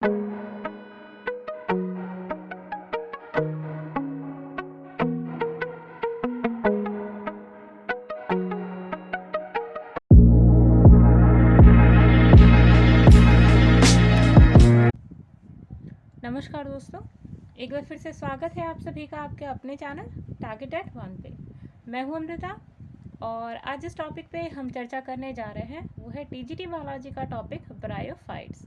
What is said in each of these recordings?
नमस्कार दोस्तों, एक बार फिर से स्वागत है आप सभी का आपके अपने चैनल टारगेट एट 1 पे। मैं हूं अमृता और आज जिस टॉपिक पे हम चर्चा करने जा रहे हैं वो है टीजीटी बायोलॉजी का टॉपिक ब्रायोफाइट्स।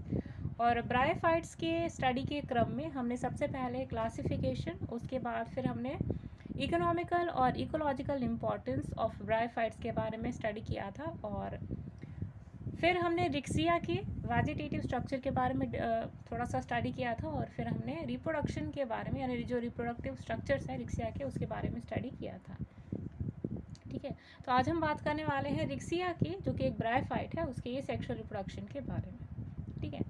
और ब्रायोफाइट्स के स्टडी के क्रम में हमने सबसे पहले क्लासिफिकेशन, उसके बाद फिर हमने इकोनॉमिकल और इकोलॉजिकल इम्पोर्टेंस ऑफ ब्रायोफाइट्स के बारे में स्टडी किया था, और फिर हमने रिक्सिया के वेजिटेटिव स्ट्रक्चर के बारे में थोड़ा सा स्टडी किया था, और फिर हमने रिप्रोडक्शन के बारे में, यानी जो रिप्रोडक्टिव स्ट्रक्चर्स हैं रिक्सिया के, उसके बारे में स्टडी किया था। ठीक है, तो आज हम बात करने वाले हैं रिक्सिया की, जो कि एक ब्रायोफाइट है, उसके ये सेक्सुअल रिप्रोडक्शन के बारे में। ठीक है,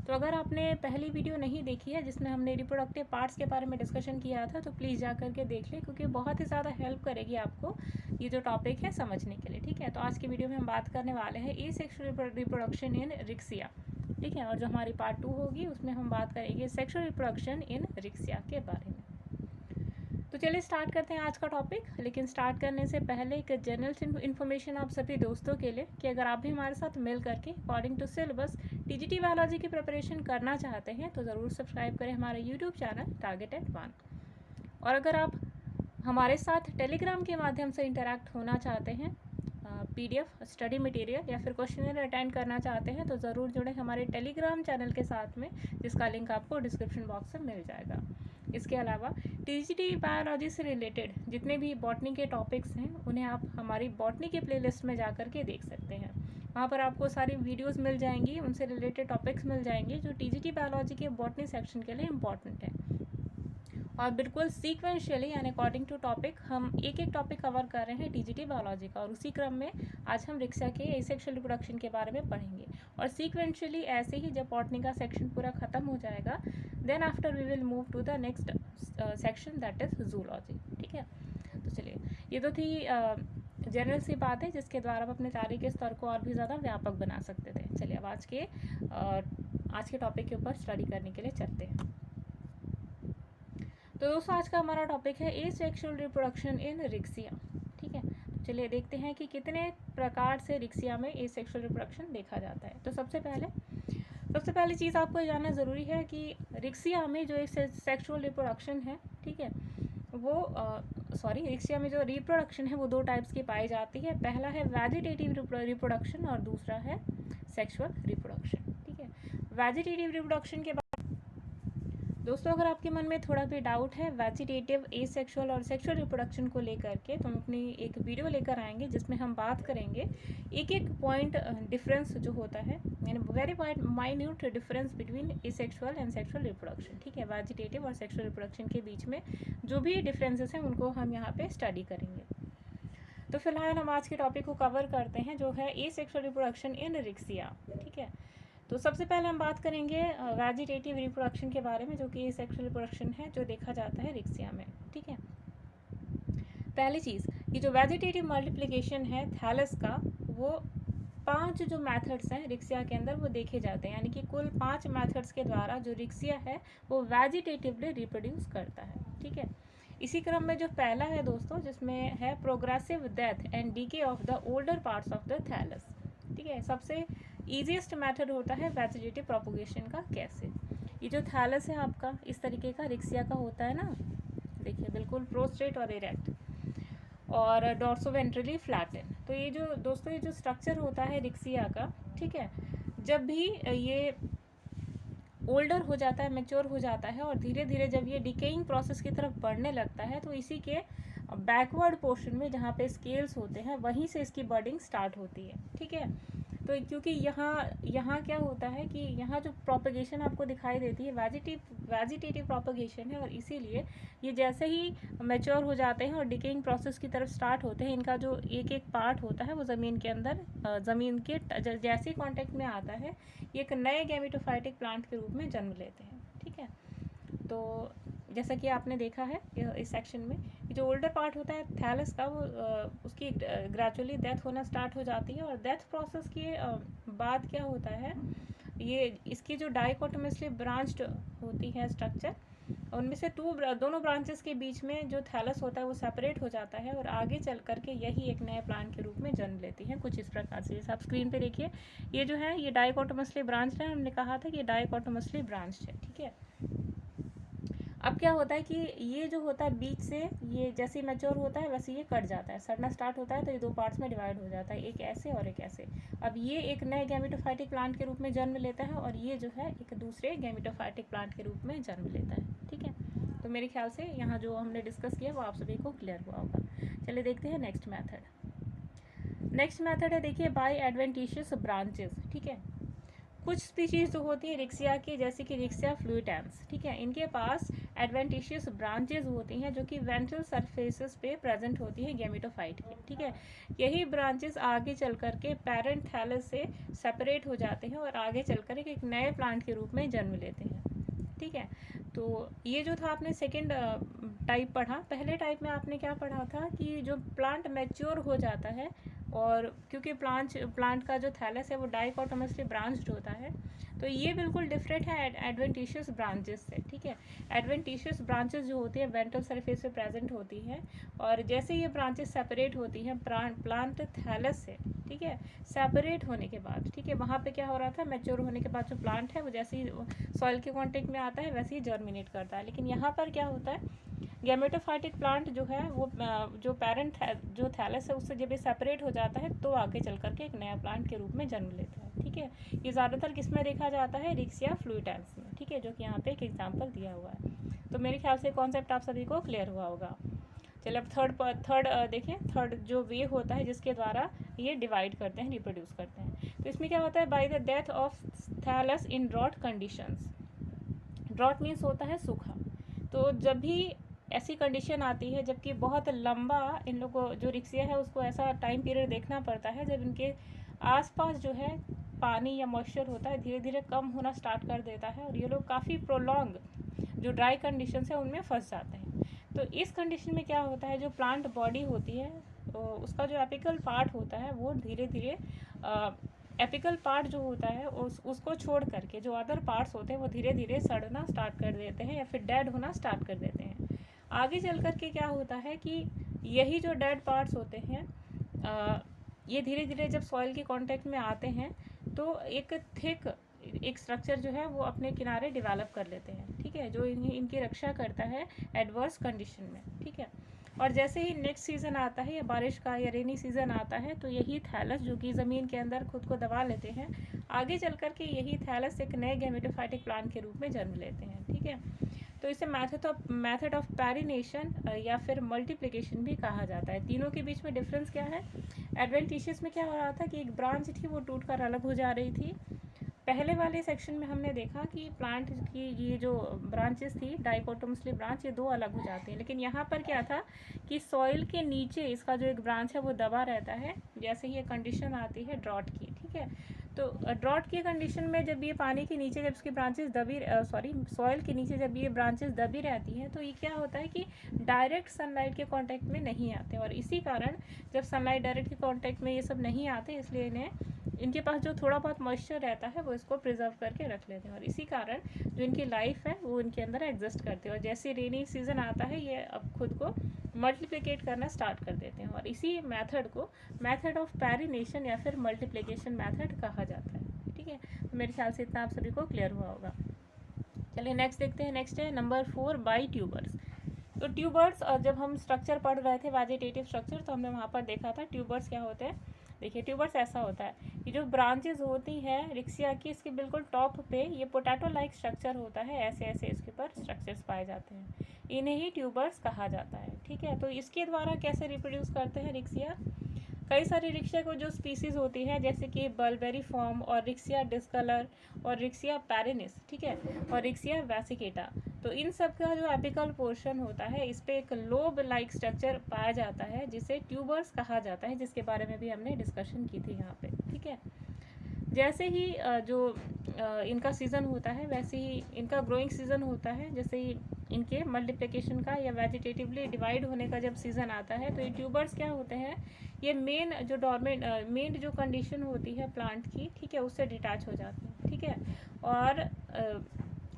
तो अगर आपने पहली वीडियो नहीं देखी है जिसमें हमने रिप्रोडक्टिव पार्ट्स के बारे में डिस्कशन किया था, तो प्लीज़ जा करके देख लें, क्योंकि बहुत ही ज़्यादा हेल्प करेगी आपको ये जो टॉपिक है समझने के लिए। ठीक है, तो आज की वीडियो में हम बात करने वाले हैं एसेक्सुअल रिप्रोडक्शन इन रिक्सिया। ठीक है, और जो हमारी पार्ट 2 होगी उसमें हम बात करेंगे सेक्सुअल रिप्रोडक्शन इन रिक्सिया के बारे में। तो चलिए स्टार्ट करते हैं आज का टॉपिक। लेकिन स्टार्ट करने से पहले एक जनरल इन्फॉर्मेशन आप सभी दोस्तों के लिए, कि अगर आप भी हमारे साथ मिल करके according to syllabus TGT biology की प्रिपरेशन करना चाहते हैं तो ज़रूर सब्सक्राइब करें हमारा यूट्यूब चैनल टारगेट एट 1। और अगर आप हमारे साथ टेलीग्राम के माध्यम से इंटरेक्ट होना चाहते हैं, पीडीएफ स्टडी मटेरियल या फिर क्वेश्चनर अटेंड करना चाहते हैं, तो ज़रूर जुड़ें हमारे टेलीग्राम चैनल के साथ में, जिसका लिंक आपको डिस्क्रिप्शन बॉक्स में मिल जाएगा। इसके अलावा टीजीटी बायोलॉजी से रिलेटेड जितने भी बॉटनी के टॉपिक्स हैं उन्हें आप हमारी बॉटनी के प्लेलिस्ट में जा कर के देख सकते हैं। वहाँ पर आपको सारी वीडियोस मिल जाएंगी, उनसे रिलेटेड टॉपिक्स मिल जाएंगे जो टीजीटी बायोलॉजी के बॉटनी सेक्शन के लिए इम्पॉर्टेंट है। और बिल्कुल सीक्वेंशियली यानी अकॉर्डिंग टू टॉपिक हम एक एक टॉपिक कवर कर रहे हैं टीजीटी बायोलॉजी का, और उसी क्रम में आज हम रिक्सिया के एसेक्सुअल रिप्रोडक्शन के बारे में पढ़ेंगे। और सीक्वेंशियली ऐसे ही जब बॉटनी का सेक्शन पूरा खत्म हो जाएगा, then after we will move to the next section, that is zoology. ठीक है, तो चलिए, ये तो थी जनरल सी बात है जिसके द्वारा आप अपने तैयारी के स्तर को और भी ज़्यादा व्यापक बना सकते थे। चलिए अब आज के टॉपिक के ऊपर स्टडी करने के लिए चलते हैं। तो दोस्तों आज का हमारा टॉपिक है एसेक्सुअल रिप्रोडक्शन इन रिक्सिया। ठीक है, तो चलिए देखते हैं कि कितने प्रकार से रिक्सिया में एसेक्सुअल रिप्रोडक्शन देखा जाता है। तो सबसे पहली चीज़ आपको जानना ज़रूरी है कि रिक्सिया में जो एक सेक्सुअल रिप्रोडक्शन है, ठीक है, वो रिक्सिया में जो रिप्रोडक्शन है वो दो टाइप्स की पाई जाती है। पहला है वेजिटेटिव रिप्रोडक्शन और दूसरा है सेक्सुअल रिप्रोडक्शन। ठीक है, वेजिटेटिव रिप्रोडक्शन के दोस्तों अगर आपके मन में थोड़ा भी डाउट है वेजिटेटिव, एसेक्सुअल और सेक्सुअल रिप्रोडक्शन को लेकर के, तो हम अपनी एक वीडियो लेकर आएंगे जिसमें हम बात करेंगे एक एक पॉइंट डिफरेंस जो होता है, यानी very minute difference between asexual and sexual reproduction. ठीक है, वेजिटेटिव और सेक्सुअल रिप्रोडक्शन के बीच में जो भी डिफरेंसेस हैं उनको हम यहाँ पे स्टडी करेंगे। तो फिलहाल हम आज के टॉपिक को कवर करते हैं जो है एसेक्सुअल रिप्रोडक्शन इन रिक्सिया। ठीक है, तो सबसे पहले हम बात करेंगे वेजिटेटिव रिप्रोडक्शन के बारे में, जो कि सेक्सुअल रिप्रोडक्शन है जो देखा जाता है रिक्सिया में। ठीक है, पहली चीज़ कि जो वेजिटेटिव मल्टीप्लिकेशन है थैलस का, वो 5 जो मेथड्स हैं रिक्सिया के अंदर वो देखे जाते हैं, यानी कि कुल 5 मेथड्स के द्वारा जो रिक्सिया है वो वेजिटेटिवली रिप्रोड्यूस करता है। ठीक है, इसी क्रम में जो पहला है दोस्तों, जिसमें है progressive death and decay of the older parts of the thallus. ठीक है, सबसे ईजीएस्ट मेथड होता है वेजिटेटिव प्रोपोगेशन का। कैसे, ये जो थैलस है आपका इस तरीके का रिक्सिया का होता है ना, देखिए बिल्कुल प्रोस्ट्रेट और इरेक्ट और डॉर्सोवेंट्रली फ्लैटन। तो ये जो दोस्तों ये जो स्ट्रक्चर होता है रिक्सिया का, ठीक है, जब भी ये ओल्डर हो जाता है, मैच्योर हो जाता है और धीरे धीरे जब ये डिकेइंग प्रोसेस की तरफ बढ़ने लगता है, तो इसी के बैकवर्ड पोर्शन में जहाँ पे स्केल्स होते हैं वहीं से इसकी बर्डिंग स्टार्ट होती है। ठीक है, तो क्योंकि यहाँ क्या होता है कि यहाँ जो प्रोपगेशन आपको दिखाई देती है वेजिटेटिव प्रोपगेशन है, और इसीलिए ये जैसे ही मैच्योर हो जाते हैं और डिकेइंग प्रोसेस की तरफ स्टार्ट होते हैं, इनका जो एक एक पार्ट होता है वो ज़मीन के अंदर ज़मीन के जैसे ही कॉन्टेक्ट में आता है, ये एक नए गैमेटोफाइटिक प्लांट के रूप में जन्म लेते हैं। ठीक है, तो जैसा कि आपने देखा है इस सेक्शन में, जो ओल्डर पार्ट होता है थैलस का, वो उसकी ग्रेजुअली डेथ होना स्टार्ट हो जाती है, और डेथ प्रोसेस के बाद क्या होता है, ये इसकी जो डाइकोटोमसली ब्रांच्ड होती है स्ट्रक्चर, उनमें से दोनों ब्रांचेस के बीच में जो थैलस होता है वो सेपरेट हो जाता है और आगे चल करके यही एक नए प्लांट के रूप में जन्म लेती हैं कुछ इस प्रकार से। जैसे आप स्क्रीन पे देखिए, ये जो है ये डाइकोटोमसली ब्रांच है, हमने कहा था कि ये डाइकोटोमसली ब्रांच है, ठीक है। अब क्या होता है कि ये जो होता है बीच से, ये जैसे ही मैच्योर होता है वैसे ये कट जाता है, सड़ना स्टार्ट होता है तो ये दो पार्ट्स में डिवाइड हो जाता है, एक ऐसे और एक ऐसे। अब ये एक नए गैमेटोफाइटिक प्लांट के रूप में जन्म लेता है और ये जो है एक दूसरे गैमेटोफाइटिक प्लांट के रूप में जन्म लेता है, ठीक है। तो मेरे ख्याल से यहाँ जो हमने डिस्कस किया वो आप सभी को क्लियर हुआ होगा। चलिए देखते हैं नेक्स्ट मैथड। नेक्स्ट मैथड है, देखिए बाय एडवेंटिशियस ब्रांचेस, ठीक है। कुछ स्पीशीज़ जो होती है रिक्सिया की, जैसे कि रिक्सिया फ्लूइटेंस, ठीक है, इनके पास एडवेंटिशियस ब्रांचेज होती हैं जो कि वेंट्रल सरफेसेस पे प्रेजेंट होती है गैमेटोफाइट के, ठीक है। यही ब्रांचेस आगे चल कर के पेरेंट थैलस से सेपरेट हो जाते हैं और आगे चल कर एक नए प्लांट के रूप में जन्म लेते हैं, ठीक है। तो ये जो था आपने सेकेंड टाइप पढ़ा। पहले टाइप में आपने क्या पढ़ा था कि जो प्लांट मैच्योर हो जाता है और क्योंकि प्लांट का जो थैलस है वो डाइकोटोमसली ब्रांच्ड होता है, तो ये बिल्कुल डिफरेंट है एडवेंटिशियस ब्रांचेस से, ठीक है। एडवेंटिशियस ब्रांचेस जो होती है वेंट्रल सरफेस पे प्रेजेंट होती हैं और जैसे ये ब्रांचेस सेपरेट होती हैं प्लांट थैलस से, ठीक है, सेपरेट होने के बाद, ठीक है, वहाँ पे क्या हो रहा था, मैच्योर होने के बाद जो प्लांट है वो जैसे ही सॉइल के कॉन्टेक्ट में आता है वैसे ही जर्मिनेट करता है। लेकिन यहाँ पर क्या होता है, गैमेटोफाइटिक प्लांट जो है वो जो पेरेंट जो थैलस है उससे जब ये सेपरेट हो जाता है तो आगे चल करके एक नया प्लांट के रूप में जन्म लेता है, ठीक है। ये ज़्यादातर किस में देखा जाता है, रिक्सिया फ्लूइटेंस में, ठीक है, जो कि यहाँ पे एक एग्जांपल दिया हुआ है। तो मेरे ख्याल से कॉन्सेप्ट आप सभी को क्लियर हुआ होगा। चलिए अब थर्ड देखें, थर्ड जो वे होता है जिसके द्वारा ये डिवाइड करते हैं, रिप्रोड्यूस करते हैं। तो इसमें क्या होता है, by the death of thallus in drought conditions. Drought means होता है सूखा। तो जब भी ऐसी कंडीशन आती है जबकि बहुत लंबा इन लोगों जो रिक्सिया है उसको ऐसा टाइम पीरियड देखना पड़ता है जब इनके आसपास जो है पानी या मॉइस्चर होता है धीरे धीरे कम होना स्टार्ट कर देता है और ये लोग काफ़ी प्रोलॉन्ग जो ड्राई कंडीशन है उनमें फंस जाते हैं। तो इस कंडीशन में क्या होता है, जो प्लांट बॉडी होती है तो उसका जो एपिकल पार्ट होता है वो धीरे धीरे एपिकल पार्ट जो होता है उसको छोड़ करके जो अदर पार्ट्स होते हैं वो धीरे धीरे सड़ना स्टार्ट कर देते हैं या फिर डेड होना स्टार्ट कर देते हैं। आगे चल कर के क्या होता है कि यही जो डेड पार्ट्स होते हैं ये धीरे धीरे जब सॉइल के कांटेक्ट में आते हैं तो एक थिक एक स्ट्रक्चर जो है वो अपने किनारे डेवलप कर लेते हैं, ठीक है, जो इनकी रक्षा करता है एडवर्स कंडीशन में, ठीक है। और जैसे ही नेक्स्ट सीज़न आता है या बारिश का या रेनी सीज़न आता है तो यही थैलस जो कि ज़मीन के अंदर खुद को दबा लेते हैं, आगे चल कर के यही थैलस एक नए गैमेटोफाइटिक प्लांट के रूप में जन्म लेते हैं, ठीक है। तो इसे मेथड ऑफ पैरिनेशन या फिर मल्टीप्लिकेशन भी कहा जाता है। तीनों के बीच में डिफरेंस क्या है, एडवेंटिशियस में क्या हो रहा था कि एक ब्रांच थी वो टूट कर अलग हो जा रही थी। पहले वाले सेक्शन में हमने देखा कि प्लांट की ये जो ब्रांचेस थी डाइकोटोमसली ब्रांच ये दो अलग हो जाते हैं, लेकिन यहाँ पर क्या था कि सॉइल के नीचे इसका जो एक ब्रांच है वो दबा रहता है जैसे ही ये कंडीशन आती है ड्रॉट की, ठीक है। तो ड्रॉट की कंडीशन में जब ये पानी के नीचे जब इसकी ब्रांचेस सॉइल के नीचे जब ये ब्रांचेस दबी रहती हैं तो ये क्या होता है कि डायरेक्ट सनलाइट के कांटेक्ट में नहीं आते और इसी कारण जब सनलाइट डायरेक्ट के कांटेक्ट में ये सब नहीं आते इसलिए इन्हें इनके पास जो थोड़ा बहुत मॉइस्चर रहता है वो इसको प्रिजर्व करके रख लेते हैं और इसी कारण जो इनकी लाइफ है वो इनके अंदर एग्जिस्ट करती है और जैसे रेनी सीजन आता है ये अब खुद को मल्टीप्लिकेट करना स्टार्ट कर देते हैं और इसी मेथड को मेथड ऑफ पैरिनेशन या फिर मल्टीप्लिकेशन मेथड कहा जाता है, ठीक है। तो मेरे ख्याल से इतना आप सभी को क्लियर हुआ होगा। चलिए नेक्स्ट देखते हैं। नेक्स्ट है नंबर 4 बाई ट्यूबर्स। तो ट्यूबर्स जब हम स्ट्रक्चर पढ़ रहे थे वेजिटेटिव स्ट्रक्चर तो हमने वहाँ पर देखा था ट्यूबर्स क्या होते हैं। देखिए ट्यूबर्स ऐसा होता है कि जो ब्रांचेज होती हैं रिक्सिया की इसके बिल्कुल टॉप पे ये पोटैटो लाइक स्ट्रक्चर होता है, ऐसे ऐसे इसके ऊपर स्ट्रक्चर्स पाए जाते हैं, इन्हें ही ट्यूबर्स कहा जाता है, ठीक है। तो इसके द्वारा कैसे रिप्रोड्यूस करते हैं रिक्सिया, कई सारी रिक्सिया को जो स्पीसीज़ होती है जैसे कि बल्बेरी फॉर्म और रिक्सिया डिस्कलर और रिक्सिया पैरिनिस, ठीक है, और रिक्सिया वैसिकेटा, तो इन सब का जो एपिकल पोर्शन होता है इस पर एक लोब लाइक स्ट्रक्चर पाया जाता है जिसे ट्यूबर्स कहा जाता है, जिसके बारे में भी हमने डिस्कशन की थी यहाँ पे, ठीक है। जैसे ही जो इनका सीज़न होता है वैसे ही इनका ग्रोइंग सीज़न होता है, जैसे ही इनके मल्टीप्लिकेशन का या वेजिटेटिवली डिवाइड होने का जब सीज़न आता है तो ये ट्यूबर्स क्या होते हैं, ये मेन जो कंडीशन होती है प्लांट की, ठीक है, उससे डिटैच हो जाते हैं, ठीक है। और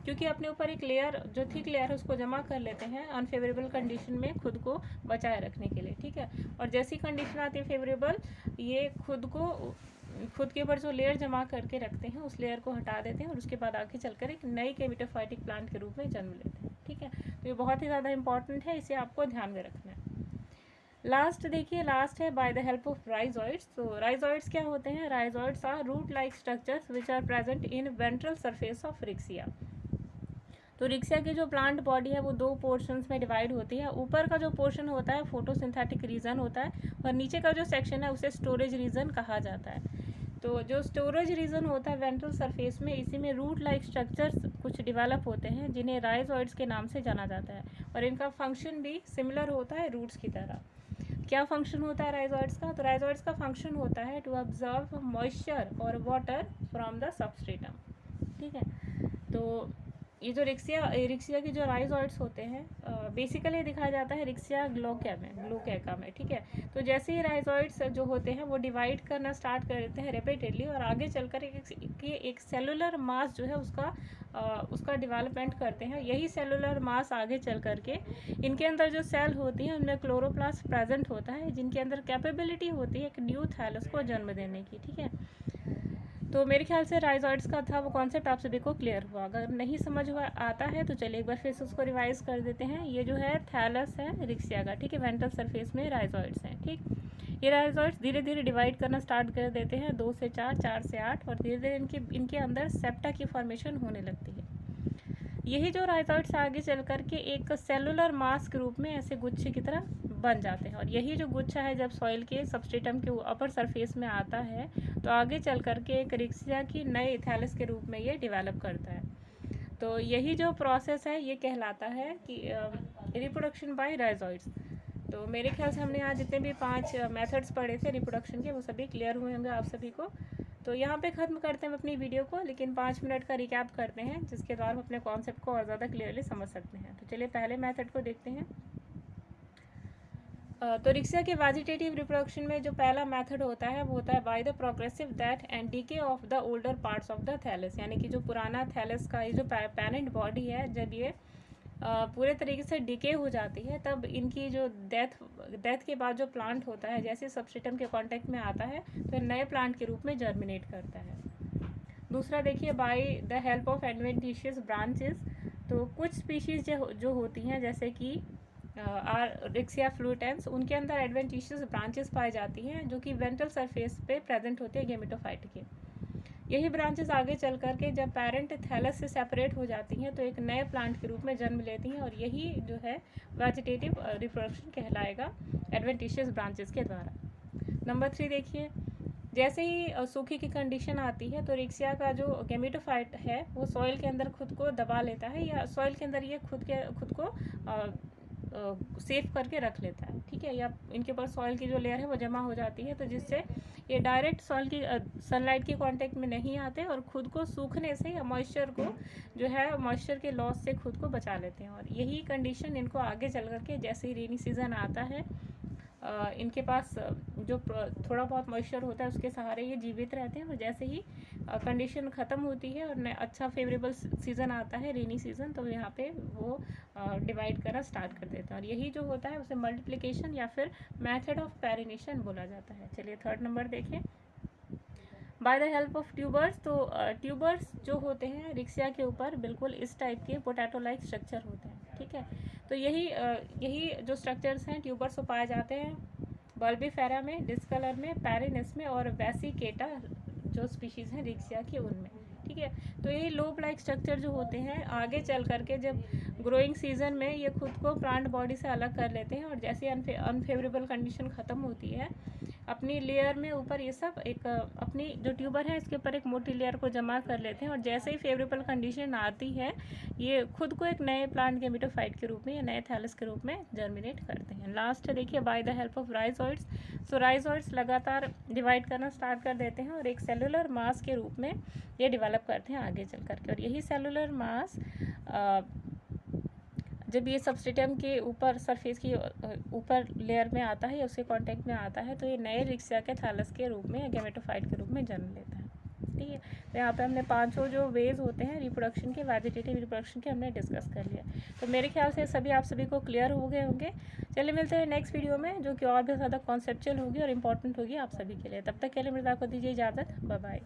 क्योंकि अपने ऊपर एक लेयर जो थिक लेयर है उसको जमा कर लेते हैं अनफेवरेबल कंडीशन में खुद को बचाए रखने के लिए, ठीक है। और जैसी कंडीशन आती है फेवरेबल, ये खुद के ऊपर जो लेयर जमा करके रखते हैं उस लेयर को हटा देते हैं और उसके बाद आगे चलकर एक नई केमिटोफाइटिक प्लांट के रूप में जन्म लेते हैं, ठीक है। तो ये बहुत ही ज़्यादा इंपॉर्टेंट है, इसे आपको ध्यान में रखना है। लास्ट देखिए, लास्ट है by the help of rhizoids. तो राइजोइड्स क्या होते हैं? Rhizoids are root like structures which are present in ventral surface of Riccia. तो रिक्सिया की जो प्लांट बॉडी है वो दो पोर्शंस में डिवाइड होती है। ऊपर का जो पोर्शन होता है फोटोसिंथेटिक रीजन होता है और नीचे का जो सेक्शन है उसे स्टोरेज रीजन कहा जाता है। तो जो स्टोरेज रीजन होता है वेंट्रल सरफेस में, इसी में रूट लाइक स्ट्रक्चर्स कुछ डेवलप होते हैं जिन्हें राइजोइड्स के नाम से जाना जाता है और इनका फंक्शन भी सिमिलर होता है रूट्स की तरह। क्या फंक्शन होता है राइजोइड्स का? तो राइजोइड्स का फंक्शन होता है टू ऑब्जर्व मॉइस्चर और वाटर फ्रॉम द सबस्ट्रेटम, ठीक है। तो ये जो रिक्सिया के जो राइजोइड्स होते हैं बेसिकली दिखाया जाता है रिक्सिया ग्लोकैका में, ठीक है। तो जैसे ही राइजोइड्स जो होते हैं वो डिवाइड करना स्टार्ट कर देते हैं रिपीटेडली और आगे चलकर एक सेलुलर मास जो है उसका डेवलपमेंट करते हैं। यही सेलुलर मास आगे चल करके इनके अंदर जो सेल होती हैं उनमें क्लोरोप्लास्ट प्रेजेंट होता है जिनके अंदर कैपेबिलिटी होती है एक न्यू थैलस को जन्म देने की, ठीक है। तो मेरे ख्याल से राइजोइड्स का था वो कॉन्सेप्ट आप सभी को क्लियर हुआ। अगर नहीं समझ हुआ आता है तो चलिए एक बार फिर से उसको रिवाइज कर देते हैं। ये जो है थैलस है रिक्सिया का, ठीक है। वेंट्रल सरफेस में राइजोइड्स हैं, ठीक। ये राइजोइड्स धीरे धीरे डिवाइड करना स्टार्ट कर देते हैं 2 से 4, 4 से 8 और धीरे धीरे इनके अंदर सेप्टा की फॉर्मेशन होने लगती है। यही जो राइजोइड्स आगे चल करके एक सेलुलर मास के रूप में ऐसे गुच्छे की तरह बन जाते हैं और यही जो गुच्छा है जब सॉइल के सबस्ट्रेटम के अपर सरफेस में आता है तो आगे चल करके एक रिक्सिया की नए थैलस के रूप में ये डेवलप करता है। तो यही जो प्रोसेस है ये कहलाता है कि रिप्रोडक्शन बाय राइजोइड्स। तो मेरे ख्याल से हमने आज जितने भी 5 मेथड्स पढ़े थे रिप्रोडक्शन के वो सभी क्लियर हुए होंगे आप सभी को। तो यहाँ पे ख़त्म करते हैं अपनी वीडियो को, लेकिन 5 मिनट का रिकैप करते हैं जिसके द्वारा हम अपने कॉन्सेप्ट को और ज़्यादा क्लियरली समझ सकते हैं। तो चलिए पहले मेथड को देखते हैं। तो रिक्सिया के वेजिटेटिव रिप्रोडक्शन में जो पहला मेथड होता है वो होता है by the progressive death and decay of the older parts of the thallus. यानी कि जो पुराना थैलस का ये जो पेरेंट बॉडी है जब ये पूरे तरीके से डिके हो जाती है तब इनकी जो डेथ के बाद जो प्लांट होता है जैसे सबस्ट्रेटम के कांटेक्ट में आता है तो नए प्लांट के रूप में जर्मिनेट करता है। दूसरा देखिए bye the help of adventitious branches. तो कुछ स्पीशीज़ जो होती हैं जैसे कि रिक्सिया फ्लूटेंस, उनके अंदर एडवेंटिशियस ब्रांचेस पाई जाती हैं जो कि वेंट्रल सरफेस पे प्रेजेंट होते हैं गेमेटोफाइट के। यही ब्रांचेस आगे चल करके जब पेरेंट थैलस से सेपरेट हो जाती हैं तो एक नए प्लांट के रूप में जन्म लेती हैं और यही जो है वेजिटेटिव रिप्रोडक्शन कहलाएगा एडवेंटिशियस ब्रांचेस के द्वारा। नंबर 3 देखिए, जैसे ही सूखी की कंडीशन आती है तो रिक्सिया का जो गेमेटोफाइट है वो सॉइल के अंदर खुद को दबा लेता है या सॉइल के अंदर ये खुद को सेव करके रख लेता है, ठीक है। या इनके ऊपर सॉइल की जो लेयर है वो जमा हो जाती है तो जिससे ये डायरेक्ट सॉइल की सनलाइट के कांटेक्ट में नहीं आते और खुद को सूखने से या मॉइस्चर को जो है मॉइस्चर के लॉस से खुद को बचा लेते हैं। और यही कंडीशन इनको आगे चल करके जैसे ही रेनी सीज़न आता है इनके पास जो थोड़ा बहुत मॉइस्चर होता है उसके सहारे ये जीवित रहते हैं और जैसे ही कंडीशन ख़त्म होती है और अच्छा फेवरेबल सीज़न आता है रेनी सीज़न तो यहाँ पे वो डिवाइड करना स्टार्ट कर देते हैं और यही जो होता है उसे मल्टीप्लिकेशन या फिर मेथड ऑफ पैरिनेशन बोला जाता है। चलिए थर्ड नंबर देखें, bye the help of tubers. तो ट्यूबर्स जो होते हैं रिक्सिया के ऊपर बिल्कुल इस टाइप के पोटैटो लाइक स्ट्रक्चर होते हैं, ठीक है। तो यही जो स्ट्रक्चर्स हैं ट्यूबर्स वो पाए जाते हैं बल्बीफेरा में, डिस्कलर में, पैरिनस में और वेसिकेटा जो स्पीशीज़ हैं रिक्सिया की उनमें, ठीक है। तो यही लोब लाइक स्ट्रक्चर जो होते हैं आगे चल करके जब ग्रोइंग सीजन में ये खुद को प्लांट बॉडी से अलग कर लेते हैं और जैसे अनफेवरेबल कंडीशन ख़त्म होती है अपनी लेयर में ऊपर ये सब एक अपनी जो ट्यूबर है इसके ऊपर एक मोटी लेयर को जमा कर लेते हैं और जैसे ही फेवरेबल कंडीशन आती है ये खुद को एक नए प्लांट गेमेटोफाइट के रूप में या नए थैलस के रूप में जर्मिनेट करते हैं। लास्ट देखिए bye the help of rhizoids. So rhizoids लगातार डिवाइड करना स्टार्ट कर देते हैं और एक सेलुलर मास के रूप में ये डेवलप करते हैं आगे चल करके और यही सेलुलर मास जब ये सबस्ट्रेटम के ऊपर सरफेस की ऊपर लेयर में आता है या उसके कांटेक्ट में आता है तो ये नए रिक्सिया के थैलस के रूप में या गेमेटोफाइट के रूप में जन्म लेता है। ठीक है। तो यहाँ पे हमने 5 जो वेज होते हैं रिप्रोडक्शन के, वेजिटेटिव रिप्रोडक्शन के, हमने डिस्कस कर लिया। तो मेरे ख्याल से सभी आप सभी को क्लियर हो गए होंगे। चलिए मिलते हैं नेक्स्ट वीडियो में, जो कि और भी ज़्यादा कॉन्सेप्चुअल होगी और इम्पॉर्टेंट होगी आप सभी के लिए। तब तक के लिए मृदा को दीजिए इजाज़त। Bye bye.